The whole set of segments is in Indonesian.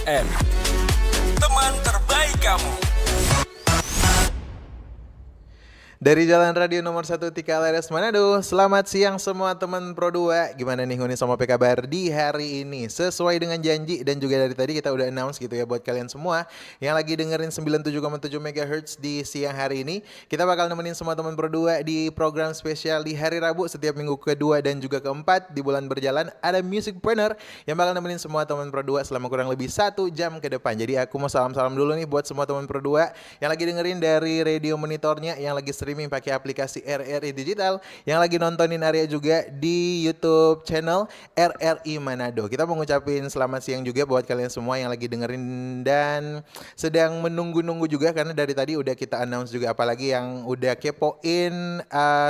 FM, teman terbaik kamu. Dari Jalan Radio nomor 1 Tika Lares Manado. Selamat siang semua teman Pro 2. Gimana nih Huni sama PK kabar di hari ini? Sesuai dengan janji dan juga dari tadi kita udah announce gitu ya buat kalian semua yang lagi dengerin 97,7 MHz di siang hari ini. Kita bakal nemenin semua teman Pro 2 di program spesial di hari Rabu setiap minggu kedua dan juga keempat di bulan berjalan. Ada Musicpreneur yang bakal nemenin semua teman Pro 2 selama kurang lebih 1 jam ke depan. Jadi aku mau salam-salam dulu nih buat semua teman Pro 2 yang lagi dengerin dari radio monitornya, yang lagi streaming pakai aplikasi RRI Digital, yang lagi nontonin Arya juga di YouTube channel RRI Manado. Kita mau ngucapin selamat siang juga buat kalian semua yang lagi dengerin dan sedang menunggu-nunggu juga, karena dari tadi udah kita announce juga, apalagi yang udah kepoin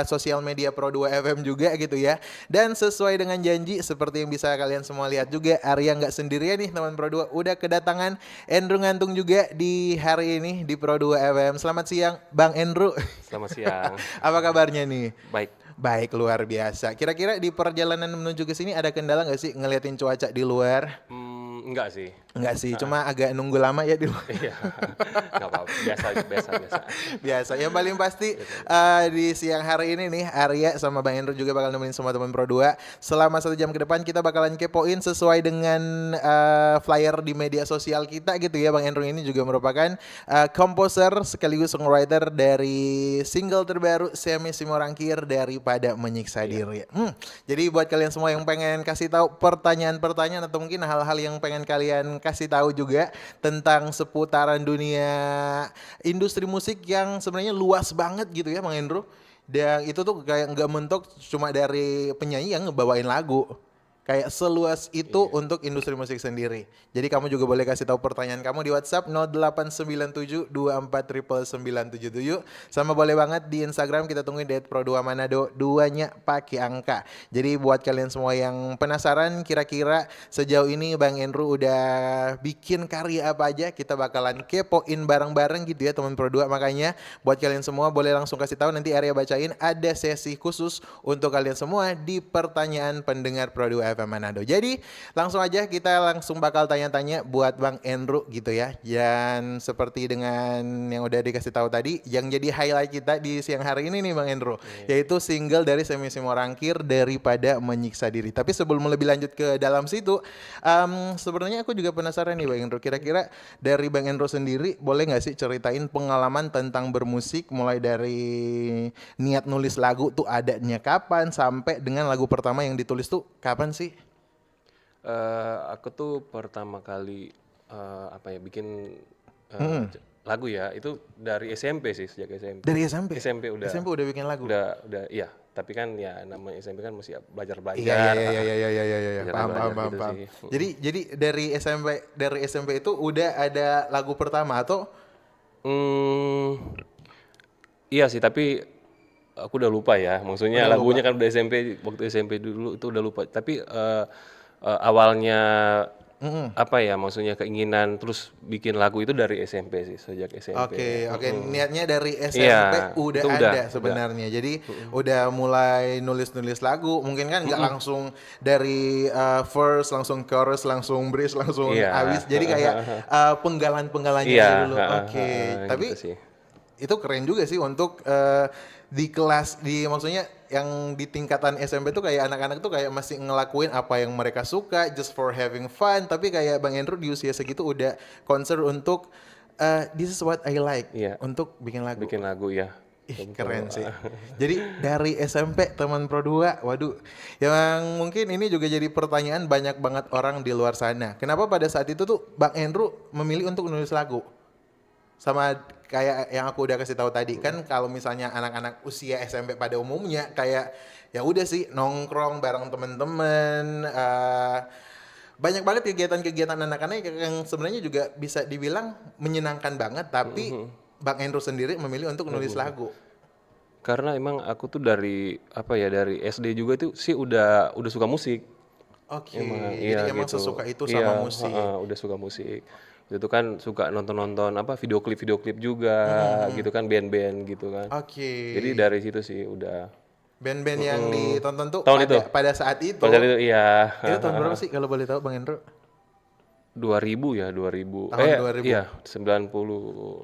sosial media Pro 2 FM juga gitu ya. Dan sesuai dengan janji, seperti yang bisa kalian semua lihat juga, Arya nggak sendirian nih teman Pro 2, udah kedatangan Andrew Ngantung juga di hari ini di Pro 2 FM. Selamat siang Bang Andrew. Selamat siang. Apa kabarnya nih? Baik. Baik, luar biasa. Kira-kira di perjalanan menuju ke sini ada kendala nggak sih ngeliatin cuaca di luar? Enggak sih. Enggak sih, cuma agak nunggu lama ya di luar. Iya. Enggak apa-apa. Biasa. Biasa. Yang paling pasti di siang hari ini nih, Arya sama Bang Andrew juga bakal nemenin semua teman Pro 2. Selama 1 jam ke depan kita bakalan kepoin sesuai dengan flyer di media sosial kita gitu ya. Bang Andrew ini juga merupakan komposer sekaligus songwriter dari single terbaru Semi Simorangkir daripada Menyiksa Diri. Jadi buat kalian semua yang pengen kasih tahu pertanyaan-pertanyaan atau mungkin hal-hal yang pengen kalian kasih tahu juga tentang seputaran dunia industri musik yang sebenarnya luas banget gitu ya Bang Andrew. Dan itu tuh kayak nggak mentok cuma dari penyanyi yang ngebawain lagu. Kayak seluas itu untuk industri musik sendiri. Jadi kamu juga boleh kasih tahu pertanyaan kamu di WhatsApp 0897249977. Sama boleh banget di Instagram, kita tungguin @pro2 Manado, 2-nya pakai angka. Jadi buat kalian semua yang penasaran kira-kira sejauh ini Bang Andrew udah bikin karya apa aja, kita bakalan kepoin bareng-bareng gitu ya teman Pro 2. Makanya buat kalian semua boleh langsung kasih tahu, nanti Arya bacain, ada sesi khusus untuk kalian semua di pertanyaan pendengar Pro 2 FM Manado. Jadi langsung aja kita langsung bakal tanya-tanya buat Bang Andrew gitu ya. Dan seperti dengan yang udah dikasih tahu tadi, yang jadi highlight kita di siang hari ini nih Bang Andrew, yaitu single dari Semi Simorangkir daripada Menyiksa Diri. Tapi sebelum lebih lanjut ke dalam situ, sebenarnya aku juga penasaran nih Bang Andrew, kira-kira dari Bang Andrew sendiri boleh nggak sih ceritain pengalaman tentang bermusik, mulai dari niat nulis lagu tuh adanya kapan sampai dengan lagu pertama yang ditulis tuh kapan sih? Aku tuh pertama kali bikin lagu ya, itu dari SMP sih, sejak SMP. Dari SMP? SMP udah. SMP udah bikin lagu? Udah, iya. Tapi kan ya namanya SMP kan masih belajar. Iya. Paham. Gitu. Jadi dari SMP itu udah ada lagu pertama atau? Iya sih, tapi aku udah lupa ya. Maksudnya lagunya kan udah SMP, waktu SMP dulu itu udah lupa. Tapi awalnya maksudnya keinginan terus bikin lagu itu dari SMP sih, sejak SMP. Oke. Niatnya dari SMP udah ada sebenarnya. Jadi udah mulai nulis lagu. Mungkin kan nggak langsung dari verse langsung chorus langsung bridge langsung habis. Jadi kayak penggalan-penggalannya dulu. Tapi gitu sih. Itu keren juga sih untuk di kelas, maksudnya yang di tingkatan SMP tuh kayak anak-anak tuh kayak masih ngelakuin apa yang mereka suka just for having fun, tapi kayak Bang Andrew di usia segitu udah concern untuk this is what I like, untuk bikin lagu. Bikin lagu ya. Keren sih. Jadi dari SMP teman Pro 2, waduh, yang mungkin ini juga jadi pertanyaan banyak banget orang di luar sana. Kenapa pada saat itu tuh Bang Andrew memilih untuk nulis lagu? Sama kayak yang aku udah kasih tahu tadi, kan kalau misalnya anak-anak usia SMP pada umumnya kayak ya udah sih nongkrong bareng temen-temen, banyak banget kegiatan-kegiatan anak-anak yang sebenarnya juga bisa dibilang menyenangkan banget, tapi Bang Andrew sendiri memilih untuk nulis lagu. Karena emang aku tuh dari SD juga tuh sih udah suka musik. Jadi emang gitu. sesuka itu sama musik. Udah suka musik. Itu kan suka nonton video klip juga gitu kan, band-band gitu kan. Jadi dari situ sih udah band-band yang ditonton tuh tahun itu. pada saat itu. Pada saat itu iya. Itu tahun berapa sih kalau boleh tahu Bang Andrew? 2000 ya, 2000. Tahun 2000. Iya, 98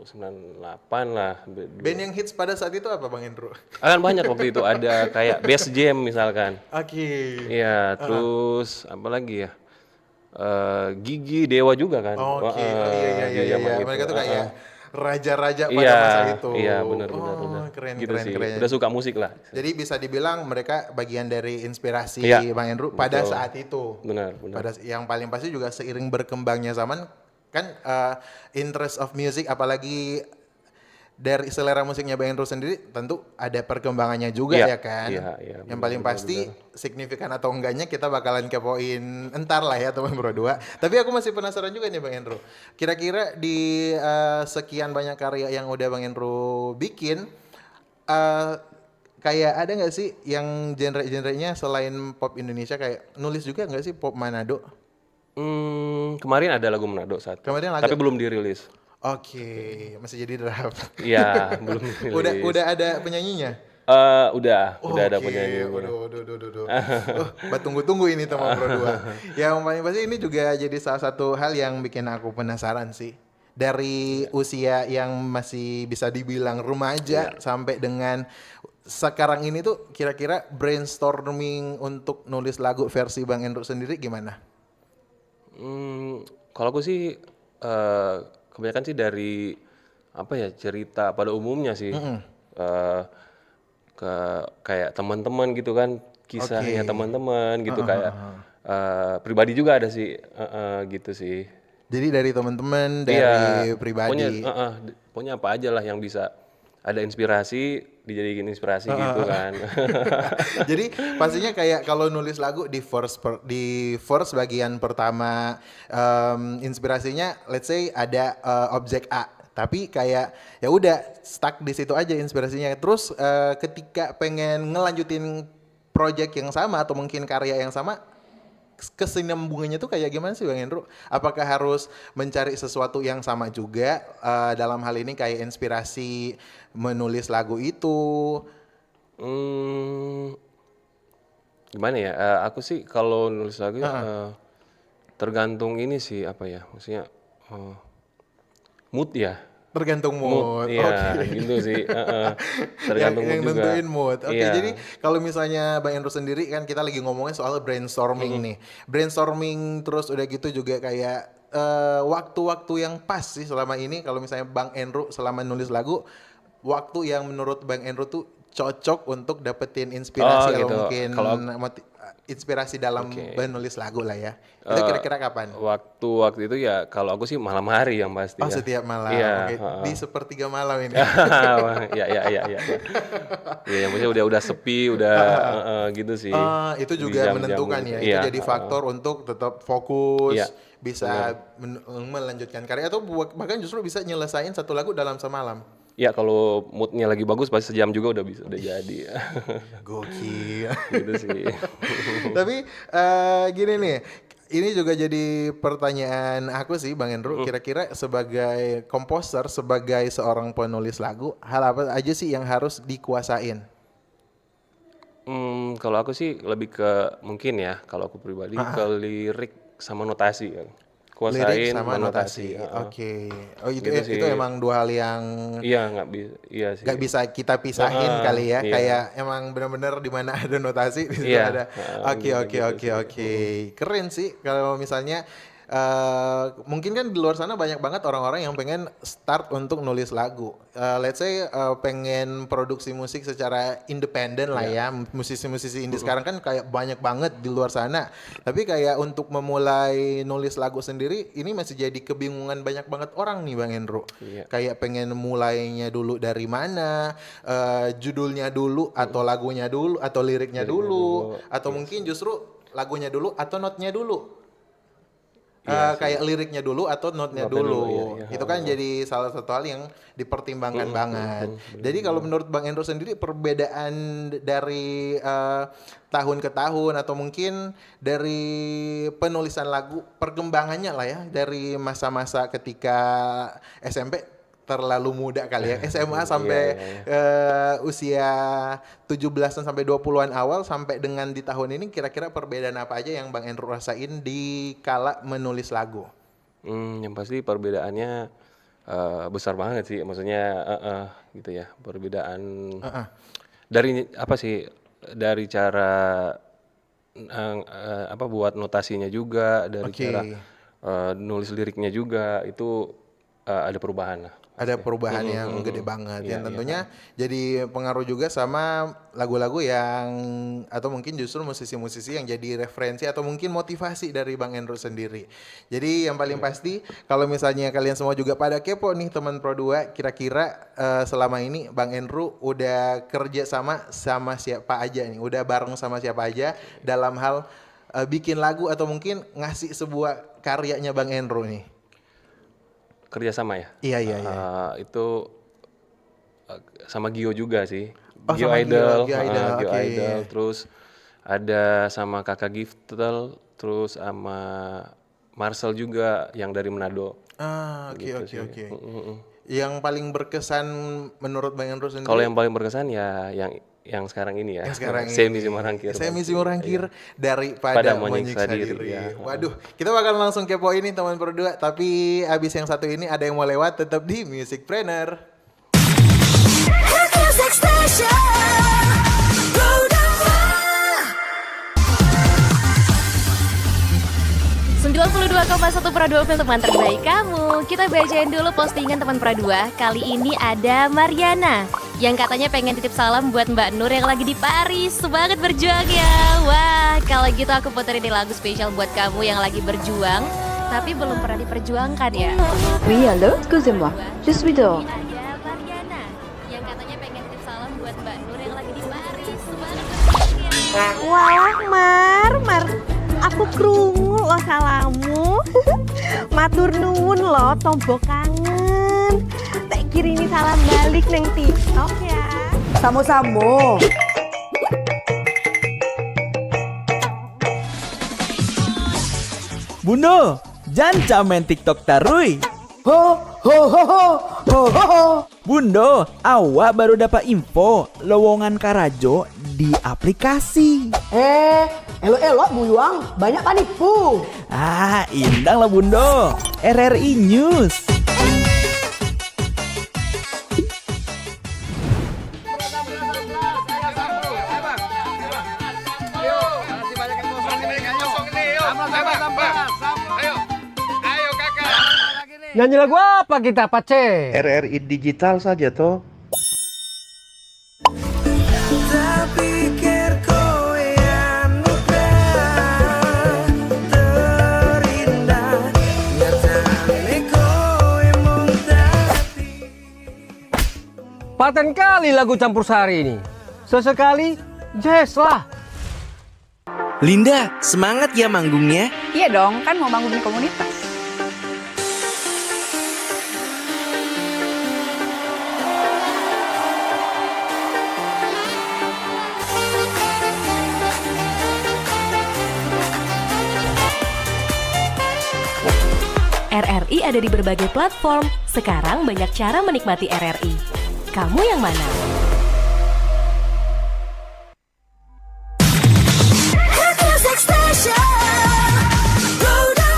lah. Band yang hits pada saat itu apa Bang Hendro? Kan banyak waktu itu, ada kayak Bass Jam misalkan. Oke. Iya, terus apa lagi ya? Gigi Dewa juga kan. Oke. Wah, Oh, iya di zaman itu. Mereka tuh kayak raja-raja pada Iya, masa itu. iya benar. Keren, Gitu keren, sih. keren. Udah suka musik lah. Jadi bisa dibilang mereka bagian dari inspirasi Iya, Bang Hendro pada betul. saat itu. Benar. Yang paling pasti juga seiring berkembangnya zaman kan interest of music apalagi dari selera musiknya Bang Hendro sendiri tentu ada perkembangannya juga Iya, ya kan. iya, Yang paling pasti signifikan atau enggaknya kita bakalan kepoin entar lah ya teman berdua. Tapi aku masih penasaran juga nih Bang Hendro. Kira-kira di sekian banyak karya yang udah Bang Hendro bikin kayak ada nggak sih yang genre-genrenya selain pop Indonesia kayak nulis juga nggak sih pop Manado? Kemarin ada lagu Manado satu. Kemarin lagu- Tapi belum dirilis. Oke, masih jadi draft. Iya, belum dirilis. udah ada penyanyinya? Udah ada Oke, penyanyi. Waduh. Tunggu-tunggu ini teman berdua. Yang paling pasti ini juga jadi salah satu hal yang bikin aku penasaran sih. Dari usia yang masih bisa dibilang remaja sampai dengan sekarang ini tuh kira-kira brainstorming untuk nulis lagu versi Bang Hendro sendiri gimana? Kalau aku sih kebanyakan sih dari apa ya, cerita pada umumnya sih. Ke kayak teman-teman gitu kan, kisahnya teman-teman gitu kayak pribadi juga ada sih, gitu sih. Jadi dari teman-teman, Iya, dari pribadi. pokoknya apa aja lah yang bisa ada inspirasi dijadiin inspirasi gitu kan. Jadi pastinya kayak kalau nulis lagu di verse bagian pertama inspirasinya let's say ada objek A, tapi kayak ya udah stuck di situ aja inspirasinya. Terus ketika pengen ngelanjutin project yang sama atau mungkin karya yang sama, kesinambungannya tuh kayak gimana sih Bang Hendro? Apakah harus mencari sesuatu yang sama juga dalam hal ini kayak inspirasi menulis lagu itu? Gimana ya? Aku sih kalau nulis lagu tergantung ini sih apa ya? Maksudnya mood ya. Tergantung mood. Iya, gitu sih. Tergantung yang mood juga. nentuin mood. Oke, Iya. jadi kalau misalnya Bang Hendro sendiri kan kita lagi ngomongin soal brainstorming nih. Brainstorming terus udah gitu juga kayak waktu-waktu yang pas sih selama ini kalau misalnya Bang Hendro selama nulis lagu, waktu yang menurut Bang Hendro tuh cocok untuk dapetin inspirasi atau gitu. mungkin inspirasi dalam menulis lagu lah ya. Itu kira-kira kapan? Waktu itu ya kalau aku sih malam hari yang pasti Oh, ya. setiap malam. Iya, Oke, di sepertiga malam ini. Iya. Ya, maksudnya udah sepi, udah gitu sih. Itu Di juga jam-jam menentukan gitu. ya. Iya, Itu jadi faktor untuk tetap fokus, Iya, bisa melanjutkan karya atau bahkan justru bisa nyelesain satu lagu dalam semalam. Ya kalau moodnya lagi bagus pasti sejam juga udah bisa, udah jadi. Gokil. Gitu sih. Tapi gini nih, ini juga jadi pertanyaan aku sih Bang Hendro. Kira-kira sebagai komposer, sebagai seorang penulis lagu, hal apa aja sih yang harus dikuasain? Kalau aku sih lebih ke mungkin ya, kalau aku pribadi ke lirik sama notasi kan. Kuasain Lirik sama notasi. notasi. Oke. Oh itu Gitu sih. itu emang dua hal yang Iya nggak bisa, iya sih. gak bisa kita pisahin kali ya. iya. Kayak emang benar-benar di mana ada notasi di situ Iya, ada. Oke. Keren sih kalau misalnya mungkin kan di luar sana banyak banget orang-orang yang pengen start untuk nulis lagu. Let's say pengen produksi musik secara independen lah ya. Musisi-musisi indie sekarang kan kayak banyak banget di luar sana. Tapi kayak untuk memulai nulis lagu sendiri ini masih jadi kebingungan banyak banget orang nih Bang Hendro. Iya. Kayak pengen mulainya dulu dari mana, judulnya dulu atau lagunya dulu atau liriknya dulu atau mungkin justru lagunya dulu atau notnya dulu. Kayak liriknya dulu atau notnya dulu. iya. Itu kan jadi salah satu hal yang dipertimbangkan banget. Jadi kalau menurut Bang Hendro sendiri perbedaan dari tahun ke tahun atau mungkin dari penulisan lagu perkembangannya lah ya dari masa-masa ketika SMP terlalu muda kali ya. SMA sampai usia 17-an sampai 20-an awal sampai dengan di tahun ini kira-kira perbedaan apa aja yang Bang Hendro rasain di kala menulis lagu? Yang pasti perbedaannya besar banget sih, maksudnya gitu ya, perbedaan dari apa sih, dari cara buat notasinya juga, dari cara Oke. nulis liriknya juga itu ada perubahan lah. Ada perubahan yang gede banget Iya, yang iya. tentunya jadi pengaruh juga sama lagu-lagu yang atau mungkin justru musisi-musisi yang jadi referensi atau mungkin motivasi dari Bang Endro sendiri. Jadi yang paling pasti kalau misalnya kalian semua juga pada kepo nih teman Pro 2, kira-kira selama ini Bang Endro udah kerja sama siapa aja nih? Udah bareng sama siapa aja dalam hal bikin lagu atau mungkin ngasih sebuah karyanya Bang Endro nih? Kerjasama ya? Iya, iya, iya. Itu sama Gio juga sih. Oh, Gio sama Idol, Gio Idol, Gio oke. Idol, terus ada sama Kakak Giftel, terus sama Marcel juga yang dari Manado. Ah, oke, Gitu oke, sih. oke. Yang paling berkesan menurut Bang Endro Kalau sendiri? yang paling berkesan ya yang sekarang ini ya. Yang sekarang Semi ini. Simarangkir. Semi pasti. Simarangkir daripada Pada Monyek menyiksa Sadiri, diri. ya. Waduh, kita bakal langsung kepo ini teman berdua. Tapi abis yang satu ini ada yang mau lewat tetap di Music Planner. Music Station, Roda 92,1 Pro 2 film teman terbaik kamu. Kita bacain dulu postingan teman Pro 2. Kali ini ada Mariana yang katanya pengen titip salam buat Mbak Nur yang lagi di Paris. Semangat berjuang ya. Wah, kalau gitu aku puterin nih lagu spesial buat kamu yang lagi berjuang tapi belum pernah diperjuangkan ya. Oui, allô, excusez-moi. Je suis dehors. Ini ada Mariana yang katanya pengen titip salam buat Mbak Nur yang lagi di Paris. Semangat berjuang ya. Wah, Mar, aku krungu lo salamu. Matur nuwun lo, tombo kangen. Tak kirimi salam balik neng TikTok ya. Samo-samo. Bundo, jangan main TikTok tarui. Ho, ho, ho, ho, ho, ho, ho. Bundo, awak baru dapat info lowongan Karajo di aplikasi. Elok-elok buyuang, banyak panipu. Ah, indang lah Bundo. RRI News. Nyanyi lagu apa kita, Pace? RRI digital saja toh. Paten kali lagu campur sari ini. Sesekali jazz lah. Linda, semangat ya manggungnya. Iya dong, kan mau bangun komunitas. RRI ada di berbagai platform. Sekarang banyak cara menikmati RRI. Kamu yang mana? Music Station, Roda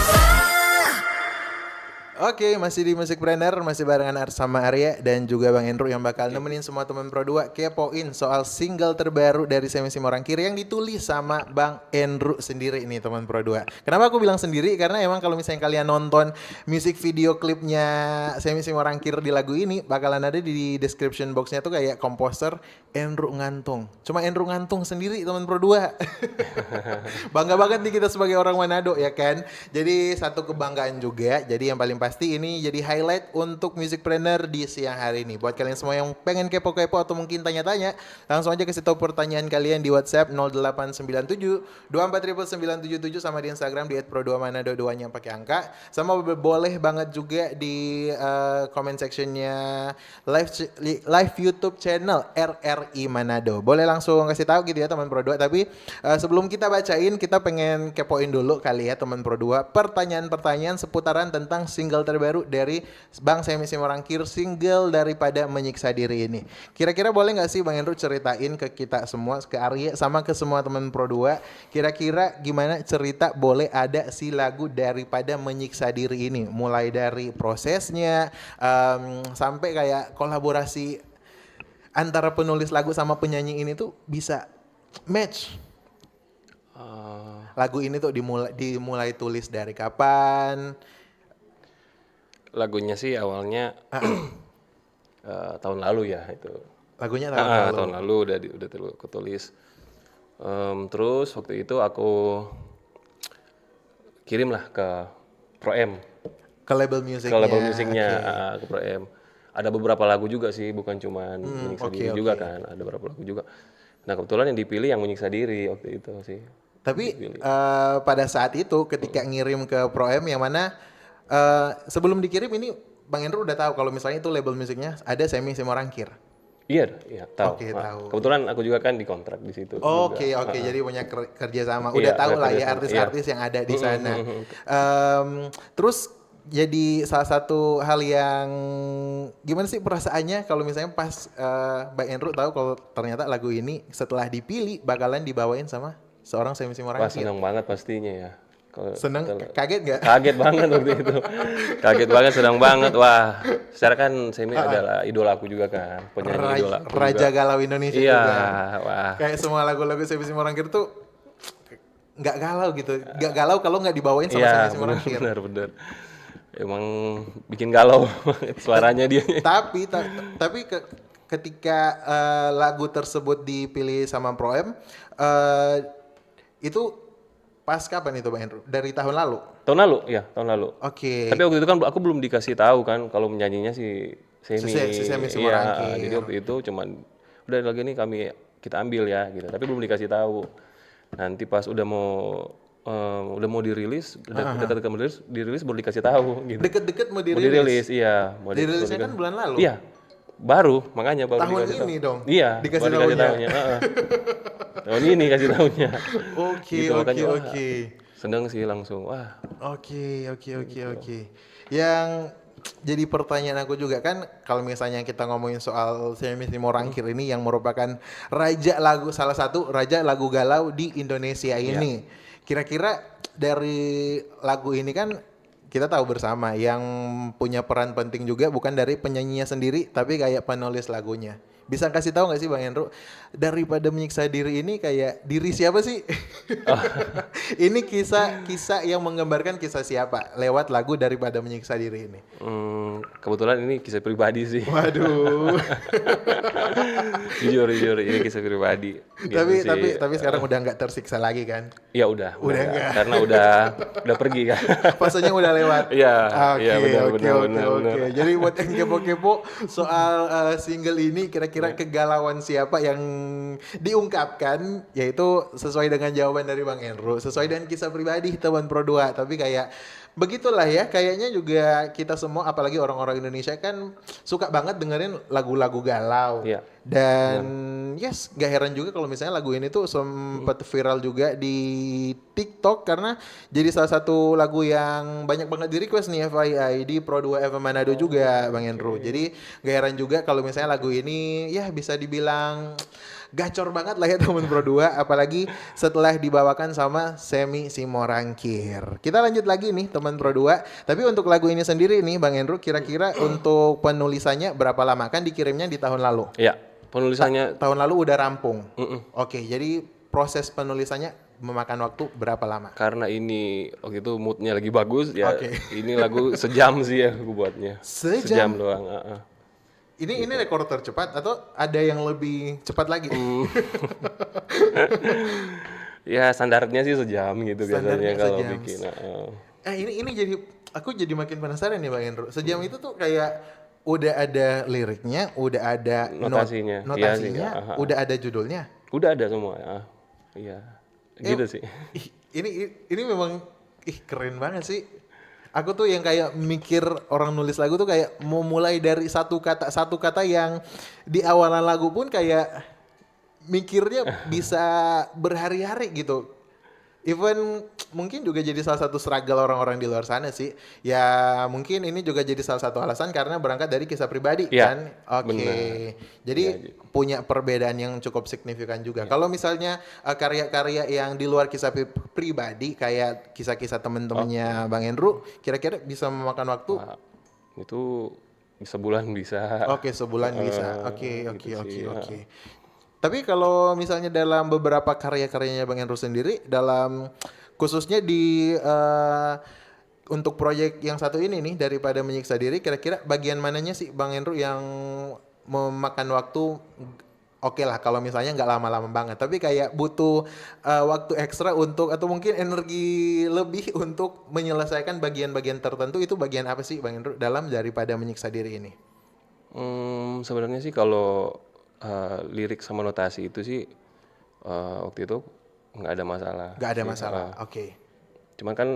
Oke, masih di Music Planner, masih barengan sama Arya dan juga Bang Endro yang bakal nemenin semua teman Pro 2 kepoin soal single terbaru dari Semi Simarangkir yang ditulis sama Bang Endro sendiri nih teman Pro 2. Kenapa aku bilang sendiri? Karena emang kalau misalnya kalian nonton music video klipnya Semi Simarangkir di lagu ini bakalan ada di description boxnya tuh kayak komposer Endro Ngantung. Cuma Endro Ngantung sendiri teman Pro 2. Bangga banget nih kita sebagai orang Manado ya kan. Jadi satu kebanggaan juga. Jadi yang paling pasti ini jadi highlight untuk Music Planner di siang hari ini. Buat kalian semua yang pengen kepo-kepo atau mungkin tanya-tanya, langsung aja kasih tahu pertanyaan kalian di WhatsApp 0897 24.977 sama di Instagram di @pro2manado 2-nya pakai angka. Sama boleh banget juga di comment sectionnya live YouTube channel RRI Manado. Boleh langsung kasih tahu gitu ya teman Pro 2. Tapi sebelum kita bacain, kita pengen kepoin dulu kali ya teman Pro 2 pertanyaan-pertanyaan seputaran tentang single terbaru terbaru dari Bang Semi Simorangkir, single daripada Menyiksa Diri ini. Kira-kira boleh nggak sih Bang Hendro ceritain ke kita semua, ke Arya sama ke semua teman Pro 2, kira-kira gimana cerita boleh ada si lagu daripada Menyiksa Diri ini, mulai dari prosesnya sampai kayak kolaborasi antara penulis lagu sama penyanyi ini tuh bisa match. Lagu ini tuh dimulai tulis dari kapan? Lagunya sih awalnya tahun lalu ya itu. Lagunya tahun lalu. Tahun lalu udah ketulis. Terus waktu itu aku kirimlah ke Pro M. Ke label musiknya. Ke label musiknya, ke Pro M. Ada beberapa lagu juga sih, bukan cuman Menyiksa Diri juga kan. Ada beberapa lagu juga. Nah kebetulan yang dipilih yang Menyiksa Diri waktu itu sih. Tapi pada saat itu ketika ngirim ke Pro M yang mana sebelum dikirim ini Bang Hendro udah tahu kalau misalnya itu label musiknya ada Semi Simorangkir. Iya, tahu. Oke, tahu. Kebetulan aku juga kan dikontrak di situ. Oke, jadi punya kerja sama. Udah tahu lah ya artis-artis yang ada di sana. Terus jadi salah satu hal yang gimana sih perasaannya kalau misalnya pas Bang Hendro tahu kalau ternyata lagu ini setelah dipilih bakalan dibawain sama seorang Semi Simorangkir. Wah, senang banget pastinya ya. Seneng, kaget gak? Kaget banget waktu itu. Kaget banget, senang banget. Wah, secara kan Semi adalah idola aku juga kan. Penyanyi idola aku Raja juga. Galau Indonesia iya, juga. Wah. Kayak semua lagu-lagu Semi Simorangkir tuh nggak galau gitu. Nggak galau kalau nggak dibawain sama Semi Simorangkir. Bener. Emang bikin galau suaranya dia. Tapi ketika lagu tersebut dipilih sama Pro M, itu pas kapan itu Bang Hendro? Dari tahun lalu? Tahun lalu, ya tahun lalu. Oke. Tapi waktu itu kan aku belum dikasih tahu kan kalau menyanyinya si Semi. Si Semi Simorangkir. Iya, jadi waktu itu cuman udah lagi ini kita ambil ya gitu. Tapi belum dikasih tahu. Nanti pas udah mau dirilis, dekat-dekat mau dirilis baru dikasih tahu gitu. Deket-deket mau dirilis? Mau dirilis, iya. Dirilisnya kan bulan lalu? Iya. Baru tahun dikasih ini tahu. dong? Iya, dikasih baru dikasih tahunya. Tahun ini kasih tahunya. Oke. Seneng sih langsung. Wah. Oke. Yang jadi pertanyaan aku juga kan kalau misalnya kita ngomongin soal Semi Simorangkir ini yang merupakan salah satu raja lagu galau di Indonesia ini. Kira-kira dari lagu ini kan kita tahu bersama yang punya peran penting juga bukan dari penyanyinya sendiri tapi kayak penulis lagunya. Bisa kasih tahu nggak sih Bang Hendro daripada Menyiksa Diri ini kayak diri siapa sih? Ini kisah yang menggambarkan kisah siapa lewat lagu daripada Menyiksa Diri ini? Kebetulan ini kisah pribadi sih. Waduh. jujur ini kisah pribadi. Gitu tapi sekarang udah nggak tersiksa lagi kan? Iya udah nggak. Karena udah pergi kan. Fasenya udah lewat. Iya benar. Jadi buat yang kepo-kepo soal single ini kira-kira kegalauan siapa yang diungkapkan, yaitu sesuai dengan jawaban dari Bang Hendro, sesuai dengan kisah pribadi teman Pro 2, tapi kayak begitulah ya, kayaknya juga kita semua apalagi orang-orang Indonesia kan suka banget dengerin lagu-lagu galau. Iya. Dan yes, gak heran juga kalau misalnya lagu ini tuh sempat viral juga di TikTok karena jadi salah satu lagu yang banyak banget di request nih FYI di Pro 2 FM Manado juga Bang Hendro. Jadi gak heran juga kalau misalnya lagu ini ya bisa dibilang gacor banget lah ya teman Pro 2, apalagi setelah dibawakan sama Semi Simorangkir. Kita lanjut lagi nih teman Pro 2. Tapi untuk lagu ini sendiri nih Bang Hendro, kira-kira untuk penulisannya berapa lama? Kan dikirimnya di tahun lalu. Iya, penulisannya tahun lalu udah rampung. Oke, jadi proses penulisannya memakan waktu berapa lama? Karena ini waktu itu moodnya lagi bagus ya. Ini lagu sejam sih ya aku buatnya. Sejam doang. Ini rekor tercepat atau ada yang lebih cepat lagi? Ya standarnya sih sejam gitu biasanya kalau bikin. Ini aku jadi makin penasaran nih Bang Hendro. Sejam itu tuh kayak udah ada liriknya, udah ada notasinya, udah ada judulnya. Udah ada semua. Iya. Gitu sih. Ini memang keren banget sih. Aku tuh yang kayak mikir orang nulis lagu tuh kayak mau mulai dari satu kata yang di awalan lagu pun kayak mikirnya bisa berhari-hari gitu. even mungkin juga jadi salah satu struggle orang-orang di luar sana sih. Ya mungkin ini juga jadi salah satu alasan karena berangkat dari kisah pribadi Iya, kan. Oke. Jadi punya perbedaan yang cukup signifikan juga. Kalau misalnya karya-karya yang di luar kisah pribadi kayak kisah-kisah temen-temennya Bang Hendro, kira-kira bisa memakan waktu? Wah, itu sebulan bisa. Oke, sebulan bisa. Oke. gitu sih, Tapi kalau misalnya dalam beberapa karya-karyanya Bang Hendro sendiri, dalam khususnya di untuk proyek yang satu ini nih, Daripada Menyiksa Diri, kira-kira bagian mananya sih Bang Hendro yang memakan waktu? Oke lah kalau misalnya nggak lama-lama banget, tapi kayak butuh waktu ekstra untuk atau mungkin energi lebih untuk menyelesaikan bagian-bagian tertentu, itu bagian apa sih Bang Hendro dalam Daripada Menyiksa Diri ini? Sebenarnya sih kalau lirik sama notasi itu sih waktu itu nggak ada masalah. Nggak ada sih. masalah, oke. Cuman kan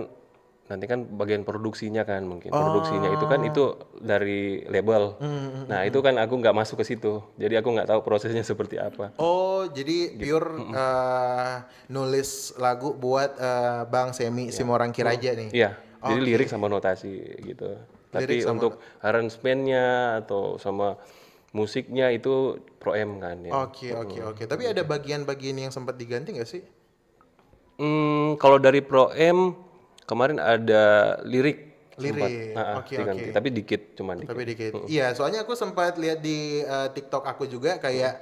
nanti kan bagian produksinya kan mungkin produksinya itu kan itu dari label. Nah itu kan aku nggak masuk ke situ, jadi aku nggak tahu prosesnya seperti apa. Oh, jadi pure nulis lagu buat Bang Semi Simorang Kiraja nih. Iya, jadi Oke. lirik sama notasi gitu. Tapi Lirik sama untuk arrangementnya atau sama musiknya itu Pro M kan ya. Oke. Tapi ada bagian-bagian yang sempat diganti nggak sih? Kalau dari Pro M kemarin ada lirik. Lirik, Sempat, oke, diganti. oke. Tapi dikit, cuman dikit. Tapi dikit. Iya, soalnya aku sempat lihat di TikTok aku juga kayak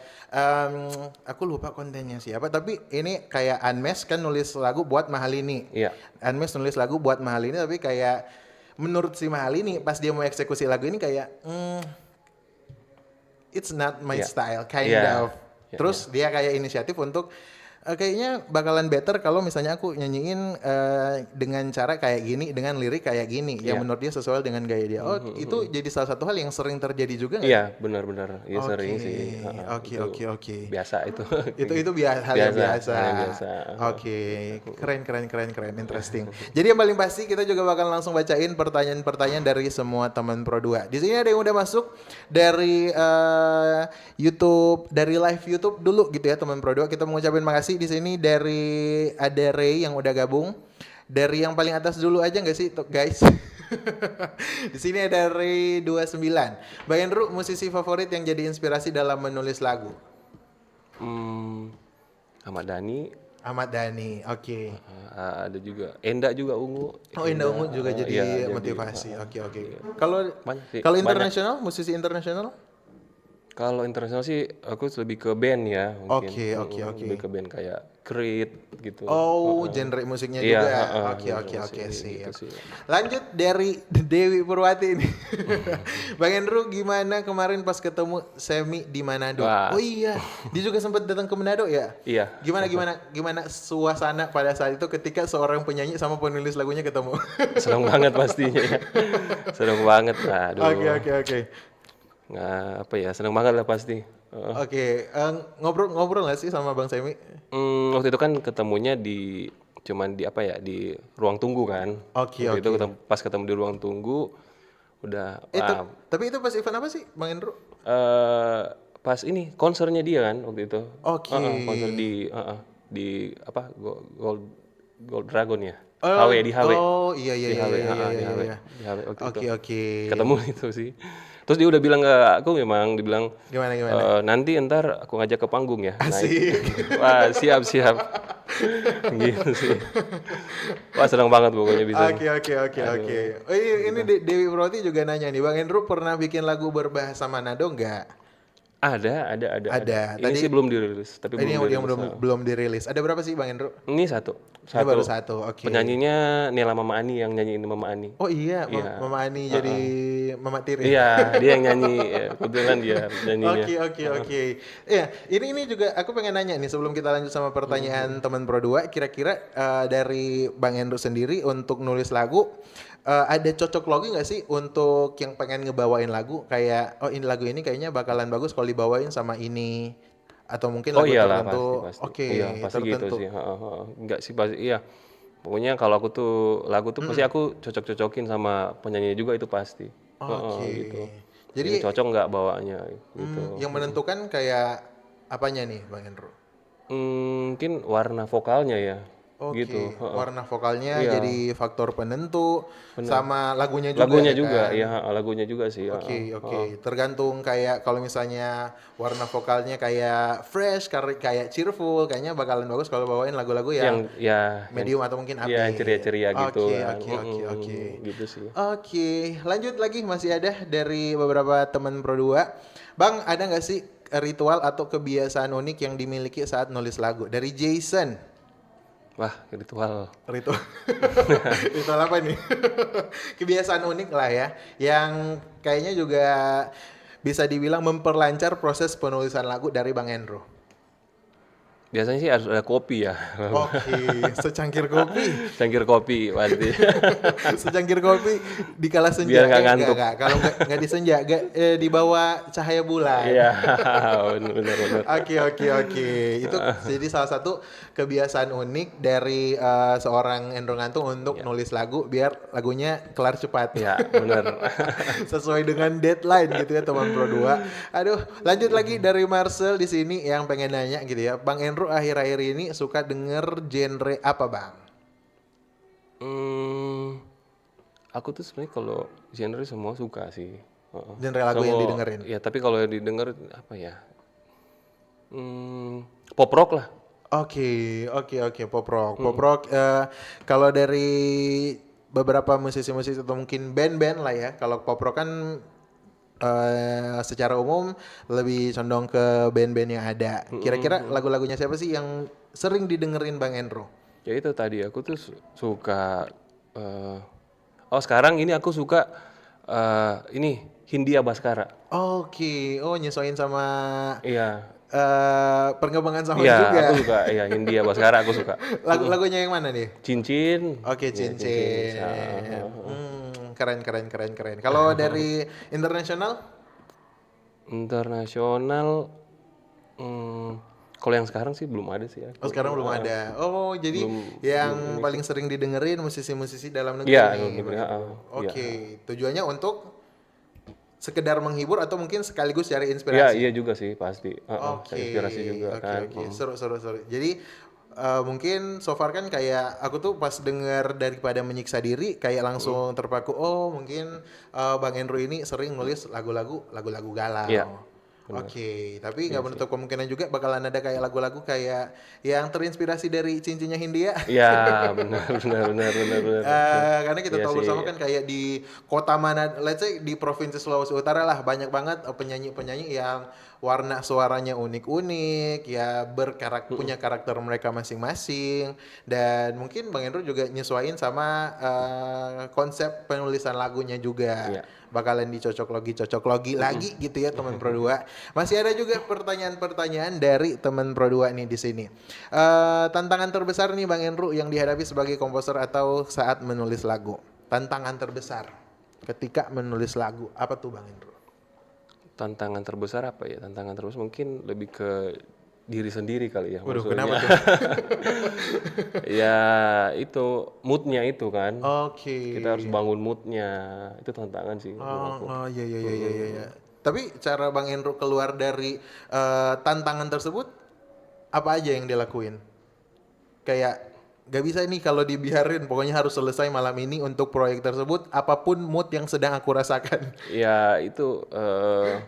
aku lupa kontennya siapa, tapi ini kayak Anmes kan nulis lagu buat Mahalini. Iya. Anmes nulis lagu buat Mahalini, tapi kayak menurut si Mahalini pas dia mau eksekusi lagu ini kayak it's not my Iya. style kind Iya. of. Terus dia kayak inisiatif untuk kayaknya bakalan better kalau misalnya aku nyanyiin dengan cara kayak gini, dengan lirik kayak gini, yang Iya. menurut dia sesuai dengan gaya dia. Oh, itu jadi salah satu hal yang sering terjadi juga nggak? Iya, benar-benar. Iya sering Oke. sih. Itu Oke. Biasa itu. Itu hal yang biasa. hal yang biasa. Oke, keren, interesting. Jadi yang paling pasti kita juga bakal langsung bacain pertanyaan-pertanyaan dari semua teman Pro 2. Di sini ada yang udah masuk dari YouTube, dari live YouTube dulu gitu ya teman Pro 2. Kita mengucapkan makasih di sini dari ada Ray yang udah gabung. Dari yang paling atas dulu aja nggak sih guys? Di sini ada Ray 29. Bang Hendro, musisi favorit yang jadi inspirasi dalam menulis lagu? Ahmad Dhani. Ahmad Dhani, oke. Ada juga Enda juga Ungu. Oh, Enda Ungu juga jadi iya, motivasi. Oke. Kalau Banyak sih, kalau banyak. internasional, musisi internasional? Kalau internasional sih aku lebih ke band ya mungkin. Oke. Lebih ke band kayak Creed gitu. Oh, genre musiknya Iya, juga. genre Oke, musik sih. gitu sih. Lanjut dari Dewi Purwati ini. Bang Hendro, gimana kemarin pas ketemu Semi di Manado? Wah. Oh iya, dia juga sempat datang ke Manado ya? Iya. Gimana suasana pada saat itu ketika seorang penyanyi sama penulis lagunya ketemu? Senang banget pastinya ya. Senang banget. Aduh. Oke. Nggak, apa ya, senang banget lah pasti. Oke, ngobrol nggak sih sama Bang Semi? Waktu itu kan ketemunya cuman di apa ya, di ruang tunggu kan. Oke. Waktu itu pas ketemu di ruang tunggu udah Tapi itu pas event apa sih, Bang Hendro? pas ini konsernya dia kan waktu itu. Oke. Konser di apa Gold Dragon ya. HW di HW. Oh iya. Di HW waktu itu. Oke. Ketemu itu sih. Terus dia udah bilang ke aku, memang dibilang Gimana? nanti ntar aku ngajak ke panggung ya. Asik. Wah, siap. Gitu sih. Wah, senang banget pokoknya bisa. Oke. Oh, ini Dewi Purwati juga nanya nih, Bang Hendro pernah bikin lagu berbahasa Manado nggak? Ada. Ini Tadi- sih belum dirilis, tapi Ini yang dirilis. belum dirilis. Ada berapa sih, Bang Hendro? Ini satu. Ini baru satu. Oke. Penyanyinya Nela Mama Ani yang nyanyiin Mama Ani. Oh iya, Iya. Mama Ani jadi Mama Tiri. Iya, dia yang nyanyi. Ya, kebetulan dia nyanyinya. Oke. Iya, ini juga aku pengen nanya nih sebelum kita lanjut sama pertanyaan teman Pro 2, kira-kira dari Bang Hendro sendiri untuk nulis lagu ada cocok logi nggak sih untuk yang pengen ngebawain lagu kayak ini lagu ini kayaknya bakalan bagus kalau dibawain sama ini atau mungkin lagu Iyalah, tertentu. pasti. Oke, Iya, pasti tertentu. gitu sih. Enggak sih, pasti iya. Pokoknya kalau aku tuh lagu tuh pasti aku cocok-cocokin sama penyanyi juga itu pasti. Oke. Gitu. Jadi Jadi cocok nggak bawaannya gitu. yang menentukan kayak apanya nih, Bang Hendro? Mungkin warna vokalnya ya. Oke, gitu. warna vokalnya Iya. jadi faktor penentu, Benar. sama lagunya juga. Lagunya ya juga, kan? ya lagunya juga sih. Oke, oke. Tergantung kayak kalau misalnya warna vokalnya kayak fresh, kayak cheerful, kayaknya bakalan bagus kalau bawain lagu-lagu yang ya medium atau mungkin upbeat. yang ceria-ceria gitu Oke, kan. oke. Gitu sih. Oke, lanjut lagi masih ada dari beberapa teman Pro 2. Bang, ada nggak sih ritual atau kebiasaan unik yang dimiliki saat nulis lagu? Dari Jason. Wah, ritual. Ritual. Ritual apa nih? Kebiasaan unik lah ya, yang kayaknya juga bisa dibilang memperlancar proses penulisan lagu dari Bang Andrew. Biasanya sih harus ada kopi ya. Oke, secangkir kopi. Cangkir kopi pasti. Secangkir kopi di kala senja. Biar nggak ngantuk. Enggak. Kalau nggak di senja, di bawah cahaya bulan. Iya, benar. Oke. Itu jadi salah satu kebiasaan unik dari seorang Endro Ngantung untuk nulis lagu biar lagunya kelar cepat. Iya, benar. Sesuai dengan deadline gitu ya teman Pro 2. Aduh, lanjut lagi dari Marcel di sini yang pengen nanya gitu ya. Bang Endro akhir-akhir ini suka denger genre apa, Bang? Aku tuh sebenarnya kalau genre semua suka sih. Genre lagu yang didengerin. Ya, tapi kalau yang didengar apa ya? Pop rock lah. Oke, pop rock. Pop rock kalau dari beberapa musisi-musisi atau mungkin band-band lah ya. Kalau pop rock kan secara umum lebih condong ke band-band yang ada. Kira-kira lagu-lagunya siapa sih yang sering didengerin Bang Andrew? Ya itu tadi aku tuh suka sekarang ini aku suka ini Hindia Bhaskara. Oke, nyesuaiin sama Iya. perkembangan zaman Iya, juga. aku suka. Iya, Hindia Bhaskara aku suka. Lagunya yang mana nih? Cincin. Oke, Iya, Cincin. Keren. Kalau dari internasional? Internasional, kalau yang sekarang sih belum ada sih ya. Oh, sekarang belum ada. Oh, jadi yang paling sering didengerin musisi-musisi dalam negeri. Iya, nih, negeri, Oke, tujuannya untuk sekedar menghibur atau mungkin sekaligus cari inspirasi? Iya juga sih pasti. Inspirasi juga kan. Oke. Seru. Jadi mungkin so far kan kayak aku tuh pas denger daripada menyiksa diri kayak langsung terpaku. Oh, mungkin Bang Andrew ini sering nulis lagu-lagu galau. Iya. Oke, tapi nggak menutup kemungkinan juga bakalan ada kayak lagu-lagu kayak yang terinspirasi dari cincinnya Hindia. Iya, benar. Karena kita Iya tahu sih. bersama kan kayak di kota mana, let's say di provinsi Sulawesi Utara lah banyak banget penyanyi-penyanyi yang warna suaranya unik-unik, ya punya karakter mereka masing-masing, dan mungkin Bang Andrew juga nyesuaiin sama konsep penulisan lagunya juga. Iya. Bakalan dicocok logi lagi gitu ya teman Pro 2. Masih ada juga pertanyaan-pertanyaan dari teman Pro 2 nih di sini. Tantangan terbesar nih Bang Andrew yang dihadapi sebagai komposer atau saat menulis lagu. Tantangan terbesar ketika menulis lagu apa tuh Bang Andrew? Tantangan terbesar apa ya? Tantangan terbesar mungkin lebih ke diri sendiri kali ya. Waduh, maksudnya. kenapa tuh? Ya itu moodnya itu kan. Oke. Kita harus bangun moodnya. Itu tantangan sih. menurut aku. Iya. Tapi cara Bang Andrew keluar dari tantangan tersebut apa aja yang dilakuin? Kayak gak bisa nih kalau dibiarin, pokoknya harus selesai malam ini untuk proyek tersebut, apapun mood yang sedang aku rasakan. Ya itu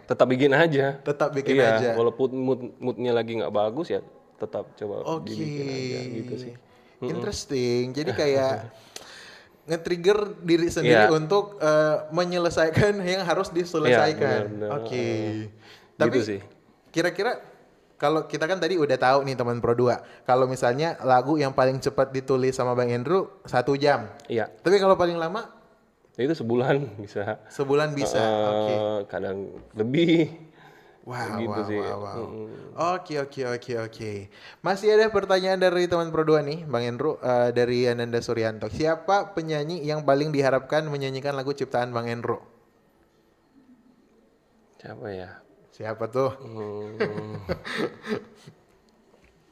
tetap bikin aja. Tetap bikin Iya, aja. walaupun moodnya lagi nggak bagus ya tetap coba Oke. dibikin aja gitu sih. Interesting. Jadi kayak nge-trigger diri sendiri Iya. untuk menyelesaikan yang harus diselesaikan. Iya, benar-benar. Oke. Tapi Gitu sih. kira-kira kalau kita kan tadi udah tahu nih teman Pro 2, kalau misalnya lagu yang paling cepat ditulis sama Bang Andrew 1 jam. Iya. Tapi kalau paling lama Itu sebulan bisa. sebulan bisa. Oke. Kadang lebih. Wow, Gitu sih. Oke. Masih ada pertanyaan dari teman Pro 2 nih, Bang Andrew, dari Ananda Suryanto. Siapa penyanyi yang paling diharapkan menyanyikan lagu ciptaan Bang Andrew? Siapa ya? Siapa tuh?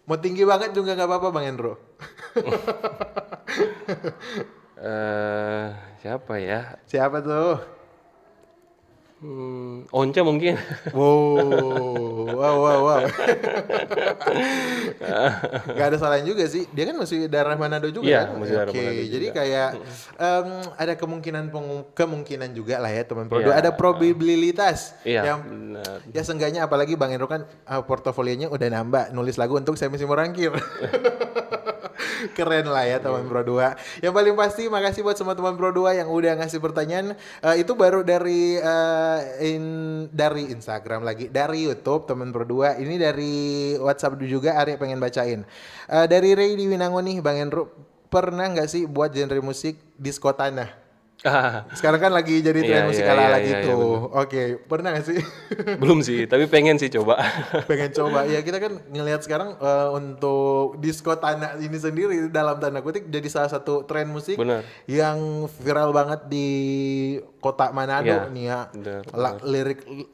Mau tinggi banget juga nggak apa-apa Bang Andrew. Siapa ya? Siapa tuh? Onca mungkin. Wow. Gak ada salahnya juga sih. Dia kan masih daerah Manado juga Iya, kan? masih daerah Manado juga. Jadi kayak ada kemungkinan juga lah ya teman Prodo. Iya. Ada probabilitas Iya, yang benar. ya seenggaknya apalagi Bang Hendro kan portofolionya udah nambah nulis lagu untuk Semi Simorangkir. Keren lah ya teman Pro 2. Yang paling pasti makasih buat semua teman Pro 2 yang udah ngasih pertanyaan. Itu baru dari Instagram lagi, dari YouTube teman Pro 2. Ini dari WhatsApp juga Arya pengen bacain. Dari Ray di Winangun nih, Bang Hendro pernah nggak sih buat genre musik disco tanah? Sekarang kan lagi jadi tren musik ala-ala gitu. Oke, pernah gak sih? Belum sih, tapi pengen sih coba. Pengen coba. Ya kita kan ngelihat sekarang untuk disco tanah ini sendiri dalam tanda kutip jadi salah satu tren musik Bener. yang viral banget di kota Manado nih ya. Bener.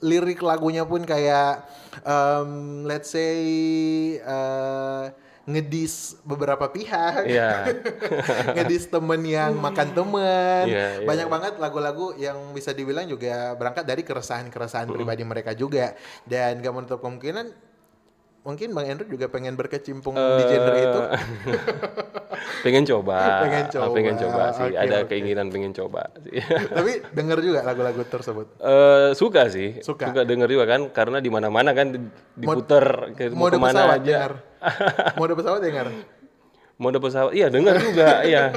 Lirik lagunya pun kayak let's say ngedis beberapa pihak, ngedis temen yang makan temen, banyak banget lagu-lagu yang bisa dibilang juga berangkat dari keresahan-keresahan pribadi mereka juga, dan gak menutup kemungkinan mungkin Bang Hendro juga pengen berkecimpung di genre itu. Pengen coba sih, Oke. ada keinginan pengen coba sih. Tapi denger juga lagu-lagu tersebut. Suka sih, suka denger juga kan, karena di mana-mana kan diputer mau Mode kemana pesawat aja. dengar. Mode pesawat dengar. Mode pesawat, iya denger juga, iya.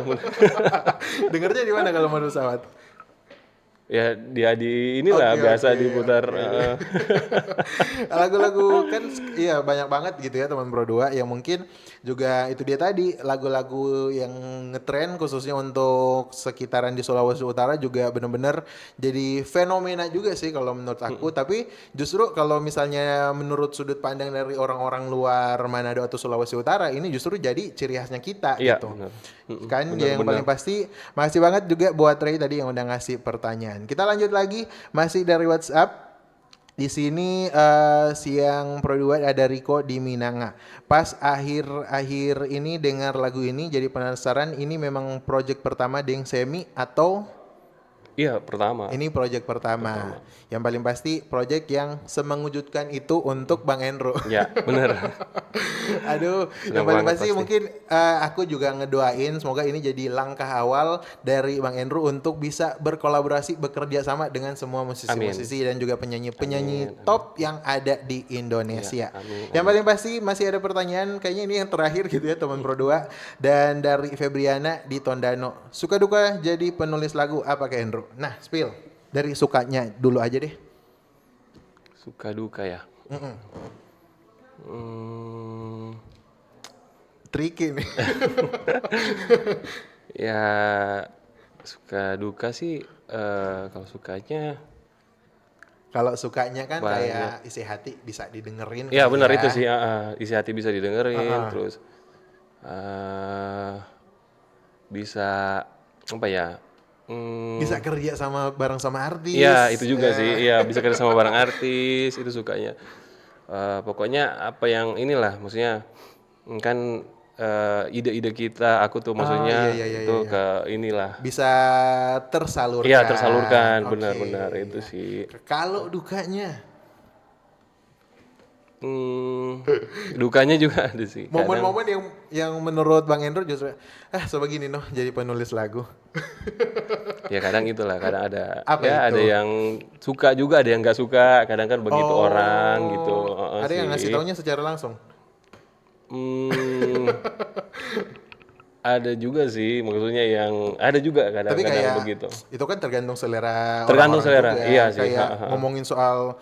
Dengernya di mana kalau mode pesawat? Ya dia di inilah biasa diputar. Lagu-lagu kan iya banyak banget gitu ya teman Pro 2 yang mungkin juga itu dia tadi lagu-lagu yang ngetren khususnya untuk sekitaran di Sulawesi Utara juga benar-benar jadi fenomena juga sih kalau menurut aku. Tapi justru kalau misalnya menurut sudut pandang dari orang-orang luar Manado atau Sulawesi Utara ini justru jadi ciri khasnya kita gitu. Bener. Kan yang paling pasti makasih banget juga buat Ray tadi yang udah ngasih pertanyaan. Kita lanjut lagi masih dari WhatsApp. Di sini siang Pro 2 ada Riko di Minanga. Pas akhir-akhir ini dengar lagu ini jadi penasaran, ini memang project pertama Deng Semi atau? Iya, pertama. Ini project pertama. Yang paling pasti project yang semengujudkan itu untuk Bang Hendro. Ya, benar. Aduh, yang paling pasti mungkin aku juga ngedoain semoga ini jadi langkah awal dari Bang Hendro untuk bisa berkolaborasi, bekerja sama dengan semua musisi-musisi dan juga penyanyi-penyanyi top yang ada di Indonesia. Yang paling pasti masih ada pertanyaan, kayaknya ini yang terakhir gitu ya teman Pro 2, dan dari Febriana di Tondano. Suka duka jadi penulis lagu apa Kak Hendro? Nah, spill dari sukanya dulu aja deh. Suka duka ya. Tricky nih. Ya suka duka sih kalau sukanya. Kalau sukanya kan banyak. kayak isi hati bisa didengerin. Iya benar ya. itu sih. Isi hati bisa didengerin, terus bisa apa ya? Bisa kerja bareng sama artis. Iya itu juga sih. Iya bisa kerja sama bareng artis itu sukanya. Pokoknya apa yang inilah, maksudnya kan ide-ide kita, aku tuh maksudnya itu ke inilah. Bisa tersalurkan. Iya tersalurkan, benar-benar itu sih. Kalau dukanya? Dukanya juga ada sih. Momen-momen yang menurut Bang Hendro justru sebegini noh jadi penulis lagu. Ya kadang itulah, kadang ada Apa itu? ada yang suka juga, ada yang nggak suka, kadang kan begitu orang gitu. Ada yang ngasih taunya secara langsung. Ada juga sih, maksudnya yang ada juga Tapi kadang-kadang kayak begitu. itu kan tergantung selera. Tergantung orang-orang selera, juga. iya sih. Kayak ngomongin soal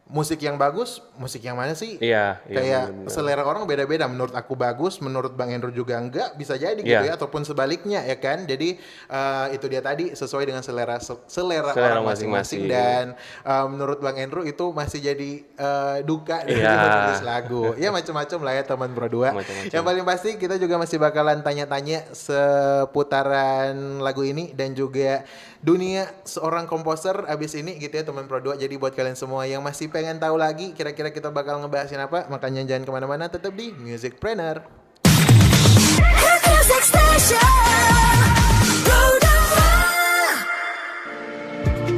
musik yang bagus, musik yang mana sih? Iya. Kayak bener. selera orang beda-beda. Menurut aku bagus, menurut Bang Hendro juga enggak, bisa jadi gitu ya, ataupun sebaliknya ya kan. Jadi itu dia tadi sesuai dengan selera orang masing-masing. Dan menurut Bang Hendro itu masih jadi duka dari menulis lagu. Ya macam-macam lah ya teman Pro 2. Yang paling pasti kita juga masih bakalan tanya-tanya seputaran lagu ini dan juga dunia seorang komposer abis ini gitu ya teman Pro 2. Jadi buat kalian semua yang masih pengen tahu lagi kira-kira kita bakal ngebahasin apa, makanya jangan kemana-mana, tetap di Musicpreneur.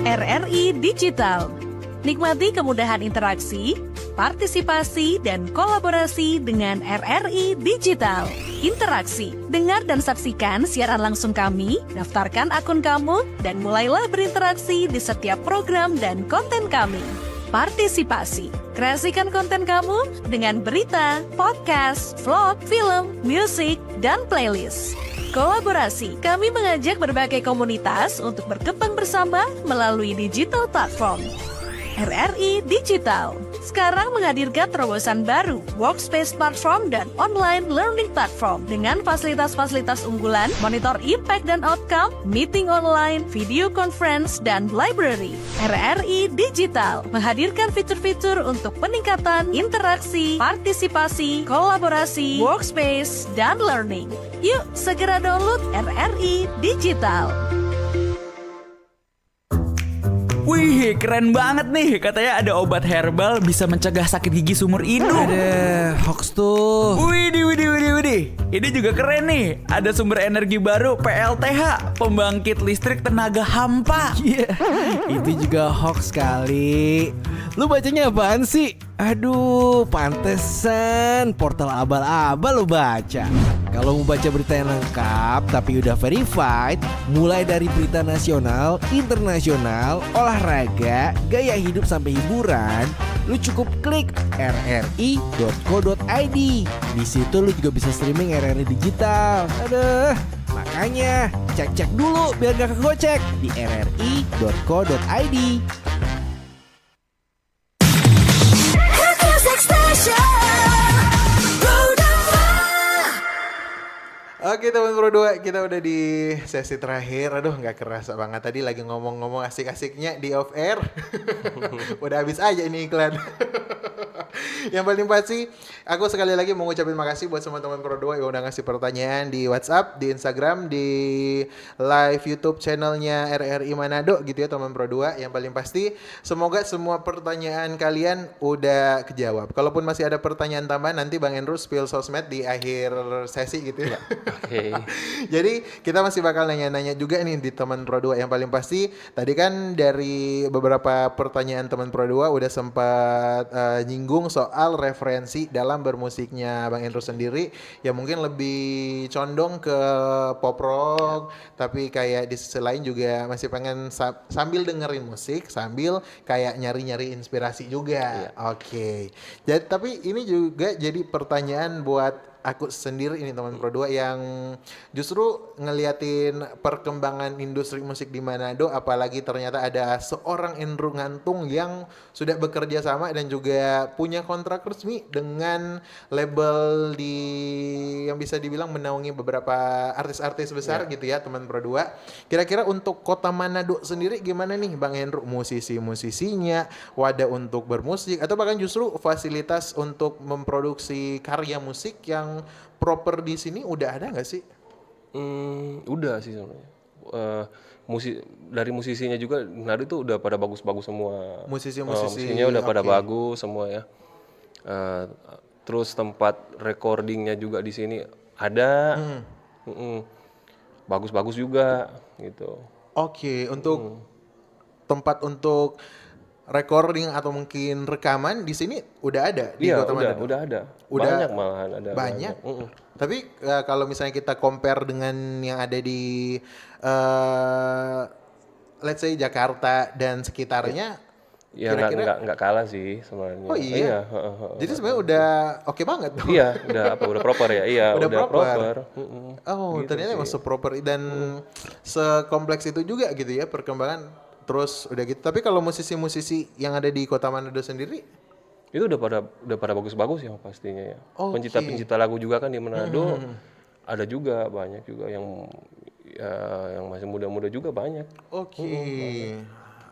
RRI Digital. Nikmati kemudahan interaksi, partisipasi, dan kolaborasi dengan RRI Digital. Interaksi, dengar dan saksikan siaran langsung kami, daftarkan akun kamu, dan mulailah berinteraksi di setiap program dan konten kami. Partisipasi, kreasikan konten kamu dengan berita, podcast, vlog, film, musik, dan playlist. Kolaborasi, kami mengajak berbagai komunitas untuk berkembang bersama melalui digital platform. RRI Digital sekarang menghadirkan terobosan baru, workspace platform dan online learning platform dengan fasilitas-fasilitas unggulan, monitor impact dan outcome, meeting online, video conference, dan library. RRI Digital menghadirkan fitur-fitur untuk peningkatan interaksi, partisipasi, kolaborasi, workspace, dan learning. Yuk segera download RRI Digital. Wih, keren banget nih. Katanya ada obat herbal bisa mencegah sakit gigi seumur hidup. Ada hoax tuh. Widih. Ini juga keren nih. Ada sumber energi baru PLTH, pembangkit listrik tenaga hampa. Iya, itu juga hoax kali. Lu bacanya apaan sih? Aduh, pantesan portal abal-abal lu baca. Kalau mau baca berita yang lengkap tapi udah verified, mulai dari berita nasional, internasional, olahraga, gaya hidup sampai hiburan, lu cukup klik rri.co.id. Di situ lu juga bisa streaming RRI Digital. Aduh, makanya cek dulu biar gak kegocek di rri.co.id. Oke teman Pro 2, kita udah di sesi terakhir. Aduh gak kerasa banget tadi lagi ngomong-ngomong asik-asiknya di off air. Udah habis aja ini iklan. Yang paling pasti aku sekali lagi mau ngucapin makasih buat teman-teman Pro 2 yang udah ngasih pertanyaan di WhatsApp, di Instagram, di live YouTube channelnya RRI Manado gitu ya teman Pro 2. Yang paling pasti semoga semua pertanyaan kalian udah kejawab. Kalaupun masih ada pertanyaan tambahan nanti Bang Andrew spill sosmed di akhir sesi gitu ya. Oke. Jadi kita masih bakal nanya-nanya juga nih di teman Pro 2. Yang paling pasti tadi kan dari beberapa pertanyaan teman Pro 2 udah sempat nyinggung soal referensi dalam bermusiknya Bang Andrew sendiri yang mungkin lebih condong ke pop rock, tapi kayak di sisi lain juga masih pengen sambil dengerin musik sambil kayak nyari-nyari inspirasi juga. Oke. Jadi tapi ini juga jadi pertanyaan buat aku sendiri ini teman Pro 2 yang justru ngeliatin perkembangan industri musik di Manado, apalagi ternyata ada seorang Andrew Ngantung yang sudah bekerja sama dan juga punya kontrak resmi dengan label yang bisa dibilang menaungi beberapa artis-artis besar gitu ya teman Pro 2. Kira-kira untuk kota Manado sendiri gimana nih Bang Andrew, musisi-musisinya, wadah untuk bermusik atau bahkan justru fasilitas untuk memproduksi karya musik yang proper di sini udah ada nggak sih? Udah sih sebenarnya. Dari musisinya juga Manado itu udah pada bagus-bagus semua. Musisinya udah pada bagus semua ya. Terus tempat recordingnya juga di sini ada. Bagus-bagus juga gitu. Oke, untuk tempat untuk recording atau mungkin rekaman di sini udah ada di Kota Manado? Udah ada. Banyak malahan ada. Banyak. Tapi kalau misalnya kita compare dengan yang ada di let's say Jakarta dan sekitarnya, ya kira-kira nggak kalah sih sebenarnya. Oh iya. Jadi sebenarnya udah oke banget dong. Iya, udah proper ya. Iya, udah proper. Oh, gitu ternyata emang seproper dan sekompleks itu juga gitu ya perkembangan. Terus udah gitu. Tapi kalau musisi-musisi yang ada di Kota Manado sendiri itu udah pada bagus-bagus ya pastinya ya. Pencipta lagu juga kan di Manado ada juga banyak juga yang masih muda-muda juga banyak.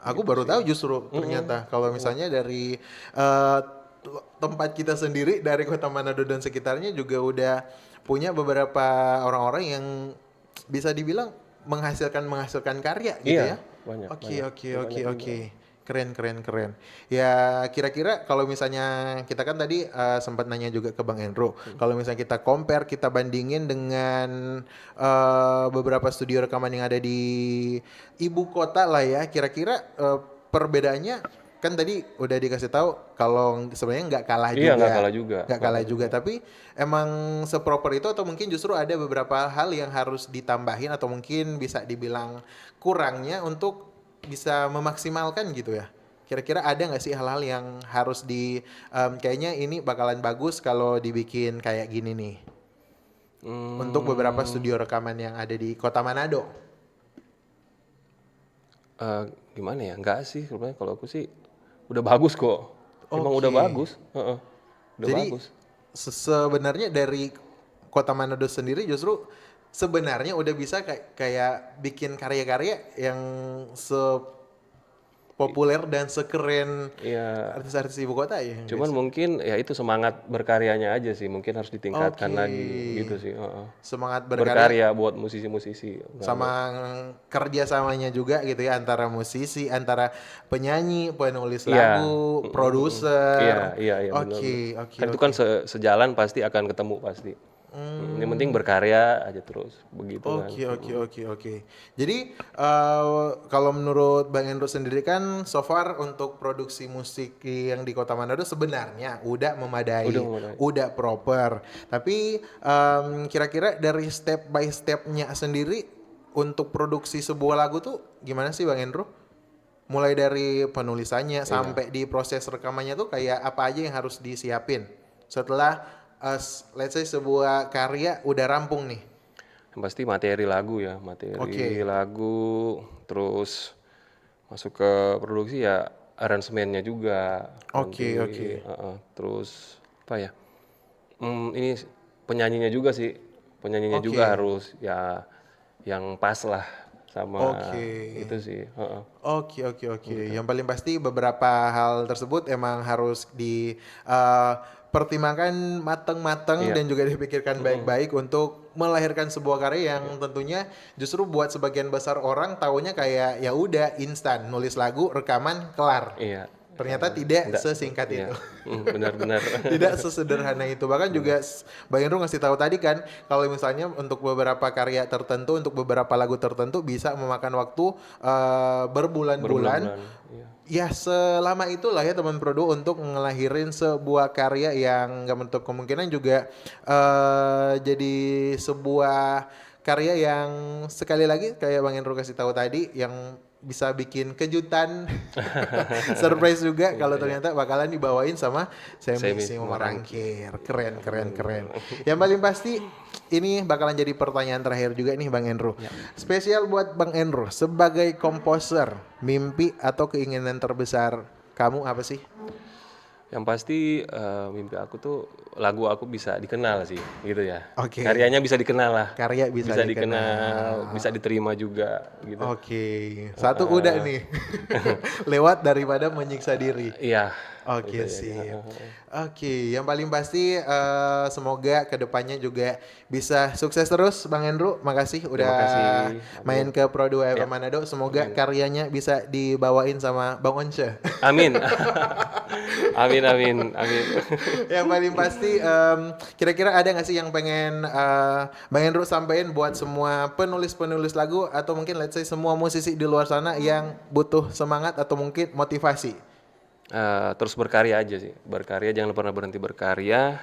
Aku baru tahu justru ternyata kalau misalnya dari tempat kita sendiri dari Kota Manado dan sekitarnya juga udah punya beberapa orang-orang yang bisa dibilang menghasilkan karya gitu ya. Banyak. Oke. Keren. Ya kira-kira kalau misalnya kita kan tadi sempat nanya juga ke Bang Endro, kalau misalnya kita compare, kita bandingin dengan beberapa studio rekaman yang ada di ibu kota lah ya, kira-kira perbedaannya kan tadi udah dikasih tahu kalau sebenarnya nggak kalah juga. Iya, nggak kalah juga. Nggak kalah juga, tapi emang seproper itu atau mungkin justru ada beberapa hal yang harus ditambahin atau mungkin bisa dibilang kurangnya untuk bisa memaksimalkan gitu ya. Kira-kira ada nggak sih hal-hal yang harus kayaknya ini bakalan bagus kalau dibikin kayak gini nih? Untuk beberapa studio rekaman yang ada di Kota Manado. Gimana ya? Enggak sih, sebenarnya kalau aku sih udah bagus kok. Emang udah bagus. Udah jadi, bagus. Sebenarnya dari Kota Manado sendiri justru sebenarnya udah bisa kayak bikin karya-karya yang populer dan sekeren artis-artis ibu kota ya. Cuman mungkin ya itu semangat berkaryanya aja sih, mungkin harus ditingkatkan lagi gitu sih. Semangat berkarya buat musisi-musisi. Sama kerjasamanya juga gitu ya, antara musisi, antara penyanyi, penulis lagu, produser. Iya. Oke. Kan itu kan sejalan pasti akan ketemu pasti. Yang penting berkarya aja terus begitu kan. Oke. Jadi kalau menurut Bang Endro sendiri kan so far untuk produksi musik yang di Kota Manado sebenarnya udah memadai. Udah proper. Tapi kira-kira dari step by stepnya sendiri untuk produksi sebuah lagu tuh gimana sih Bang Endro? Mulai dari penulisannya sampai di proses rekamannya tuh kayak apa aja yang harus disiapin setelah let's say sebuah karya udah rampung nih? Yang pasti materi lagu ya, lagu, terus masuk ke produksi ya aransemennya juga. Oke. Terus apa ya? Ini penyanyinya juga sih, juga harus ya yang pas lah sama itu sih. Oke. Yang paling pasti beberapa hal tersebut emang harus pertimbangkan matang-matang dan juga dipikirkan baik-baik untuk melahirkan sebuah karya yang tentunya justru buat sebagian besar orang taunya kayak ya udah instan, nulis lagu, rekaman, kelar. Iya. Ternyata tidak sesingkat itu. Benar-benar. Tidak sesederhana itu. Bahkan juga Bang Endro ngasih tahu tadi kan kalau misalnya untuk beberapa karya tertentu, untuk beberapa lagu tertentu bisa memakan waktu berbulan-bulan. Ya selama itulah ya teman produ untuk ngelahirin sebuah karya yang gak menutup kemungkinan juga jadi sebuah karya yang sekali lagi kayak Bang Endro kasih tahu tadi yang bisa bikin kejutan surprise juga kalau ternyata bakalan dibawain sama Semi Simarangkir. Keren. Yang paling pasti ini bakalan jadi pertanyaan terakhir juga nih Bang Endro. Spesial buat Bang Endro sebagai komposer, mimpi atau keinginan terbesar kamu apa sih? Yang pasti mimpi aku tuh lagu aku bisa dikenal sih gitu ya. Oke. Karyanya bisa dikenal lah. Karya bisa dikenal, bisa diterima juga gitu. Oke. Satu udah nih. Lewat daripada menyiksa diri. Iya. Oke, sip. Oke, yang paling pasti semoga kedepannya juga bisa sukses terus Bang Endro. Makasih udah main ke Pro 2 FM Manado. Semoga karyanya bisa dibawain sama Bang Once. Amin. Amin. Yang paling pasti kira-kira ada nggak sih yang pengen Bang Endro sampein buat semua penulis-penulis lagu atau mungkin let's say semua musisi di luar sana yang butuh semangat atau mungkin motivasi? Terus berkarya aja sih, jangan pernah berhenti berkarya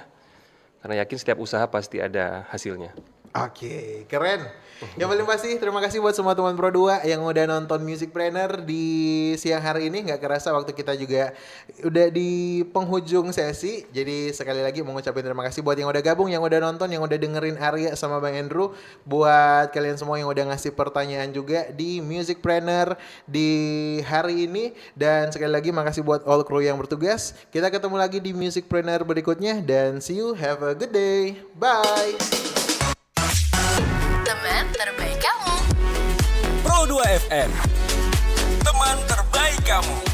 karena yakin setiap usaha pasti ada hasilnya. Oke, keren. Yang paling pasti terima kasih buat semua teman Pro 2 yang udah nonton Musicpreneur di siang hari ini. Nggak kerasa waktu kita juga udah di penghujung sesi. Jadi sekali lagi mau ngucapin terima kasih buat yang udah gabung, yang udah nonton, yang udah dengerin Arya sama Bang Endro. Buat kalian semua yang udah ngasih pertanyaan juga di Musicpreneur di hari ini. Dan sekali lagi makasih buat all crew yang bertugas. Kita ketemu lagi di Musicpreneur berikutnya. Dan see you, have a good day. Bye. Teman terbaik kamu. Pro 2 FM, teman terbaik kamu.